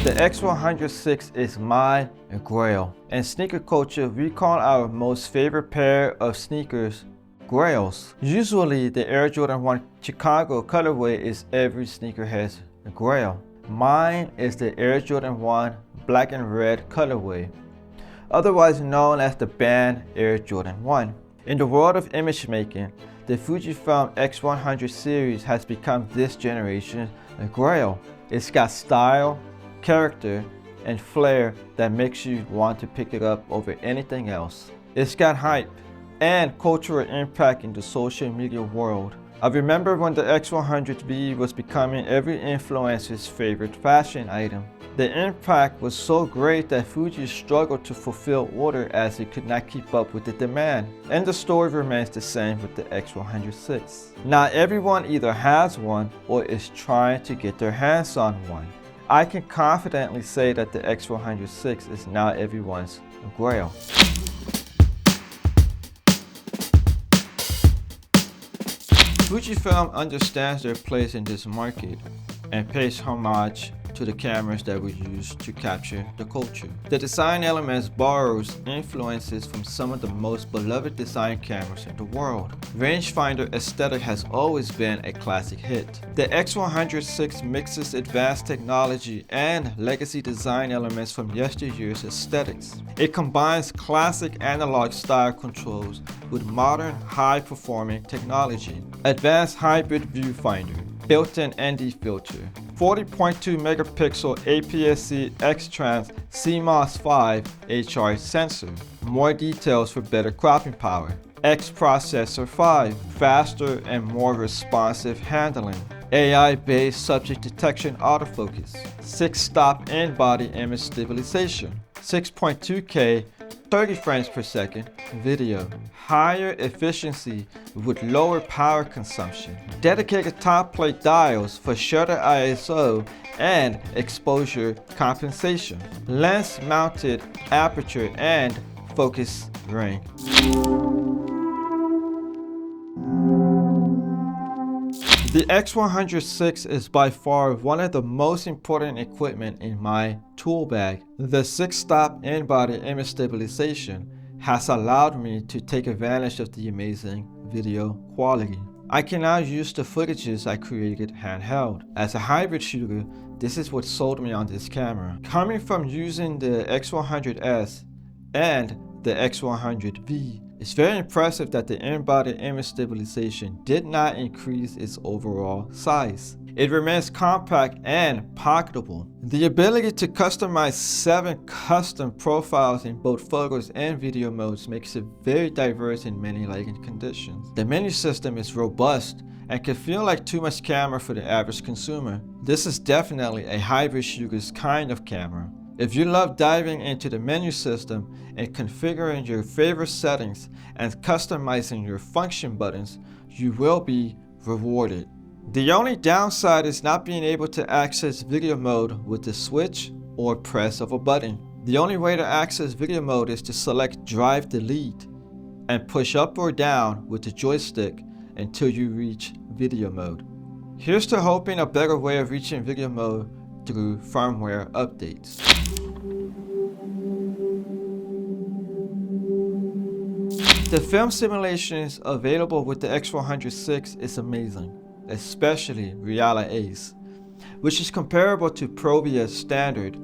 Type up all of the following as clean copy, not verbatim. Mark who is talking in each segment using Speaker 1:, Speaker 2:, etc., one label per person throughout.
Speaker 1: The X100VI is my Grail. In sneaker culture, we call our most favorite pair of sneakers Grails. Usually, the Air Jordan 1 Chicago colorway is every sneakerhead's Grail. Mine is the Air Jordan 1 black and red colorway, otherwise known as the band Air Jordan 1. In the world of image making, the Fujifilm X100 series has become this generation's Grail. It's got style, character, and flair that makes you want to pick it up over anything else. It's got hype and cultural impact in the social media world. I remember when the X100VI was becoming every influencer's favorite fashion item. The impact was so great that Fuji struggled to fulfill order as it could not keep up with the demand. And the story remains the same with the X100VI. Not everyone either has one or is trying to get their hands on one. I can confidently say that the X100VI is now everyone's Grail. Fujifilm understands their place in this market and pays homage to the cameras that we use to capture the culture. The design elements borrows influences from some of the most beloved design cameras in the world. Rangefinder aesthetic has always been a classic hit. The X100VI mixes advanced technology and legacy design elements from yesteryear's aesthetics. It combines classic analog style controls with modern high-performing technology. Advanced hybrid viewfinder, built-in ND filter, 40.2 megapixel APS-C X-Trans CMOS 5 HR sensor, more details for better cropping power, X processor 5, faster and more responsive handling, AI-based subject detection autofocus, 6-stop in-body image stabilization, 6.2K 30 frames per second video, higher efficiency with lower power consumption, dedicated top plate dials for shutter ISO and exposure compensation, lens mounted aperture and focus ring. The X100VI is by far one of the most important equipment in my tool bag. The 6-stop in-body image stabilization has allowed me to take advantage of the amazing video quality. I can now use the footages I created handheld. As a hybrid shooter, this is what sold me on this camera. Coming from using the X100s and the X100VI, it's very impressive that the in-body image stabilization did not increase its overall size. It remains compact and pocketable. The ability to customize 7 custom profiles in both photos and video modes makes it very diverse in many lighting conditions. The menu system is robust and can feel like too much camera for the average consumer. This is definitely a hybrid shooter's kind of camera. If you love diving into the menu system and configuring your favorite settings and customizing your function buttons, you will be rewarded. The only downside is not being able to access video mode with the switch or press of a button. The only way to access video mode is to select Drive Delete and push up or down with the joystick until you reach video mode. Here's to hoping a better way of reaching video mode through firmware updates. The film simulations available with the X100VI is amazing, especially Reala Ace, which is comparable to Provia's standard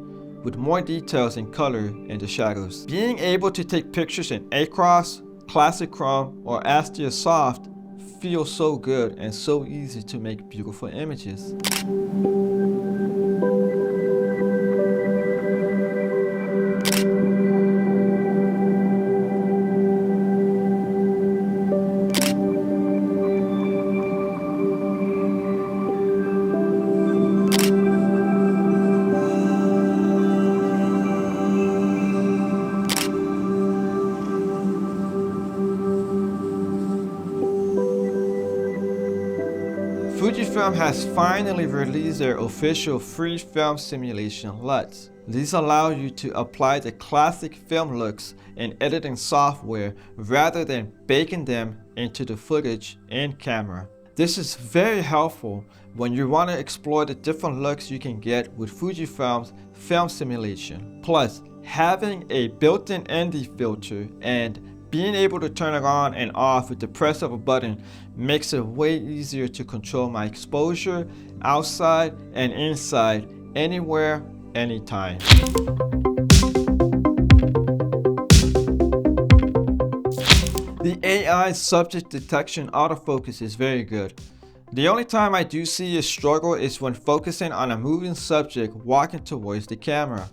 Speaker 1: with more details in color in the shadows. Being able to take pictures in Acros, Classic Chrome, or Astia Soft feels so good and so easy to make beautiful images. Fujifilm has finally released their official free film simulation LUTs. These allow you to apply the classic film looks in editing software rather than baking them into the footage in camera. This is very helpful when you want to explore the different looks you can get with Fujifilm's film simulation. Plus, having a built-in ND filter and being able to turn it on and off with the press of a button makes it way easier to control my exposure outside and inside, anywhere, anytime. The AI subject detection autofocus is very good. The only time I do see a struggle is when focusing on a moving subject walking towards the camera.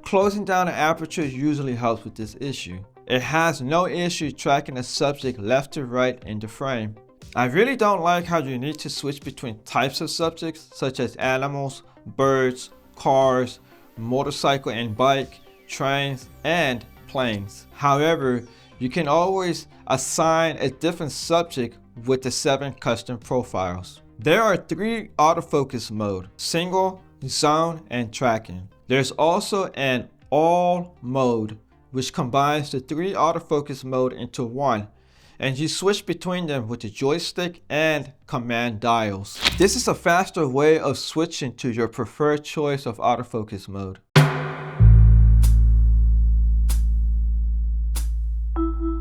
Speaker 1: Closing down the aperture usually helps with this issue. It has no issue tracking a subject left to right in the frame. I really don't like how you need to switch between types of subjects such as animals, birds, cars, motorcycle and bike, trains, and planes. However, you can always assign a different subject with the 7 custom profiles. There are 3 autofocus modes: single, zone, and tracking. There's also an all mode, which combines the 3 autofocus modes into one, and you switch between them with the joystick and command dials. This is a faster way of switching to your preferred choice of autofocus mode.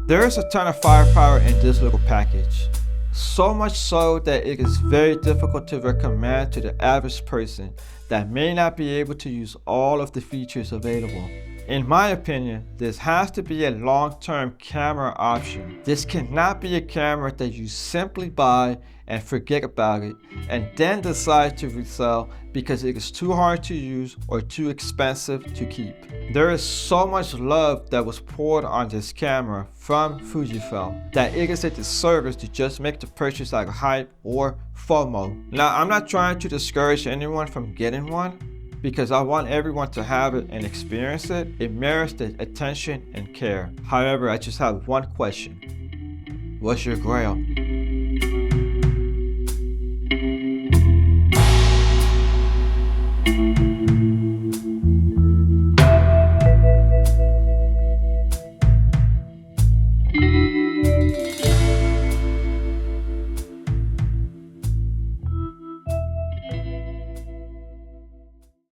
Speaker 1: There is a ton of firepower in this little package. So much so that it is very difficult to recommend to the average person that may not be able to use all of the features available. In my opinion, this has to be a long-term camera option. This cannot be a camera that you simply buy and forget about it and then decide to resell because it is too hard to use or too expensive to keep. There is so much love that was poured on this camera from Fujifilm that it is a disservice to just make the purchase out of hype or FOMO. Now, I'm not trying to discourage anyone from getting one, because I want everyone to have it and experience it. It merits the attention and care. However, I just have one question. What's your Grail?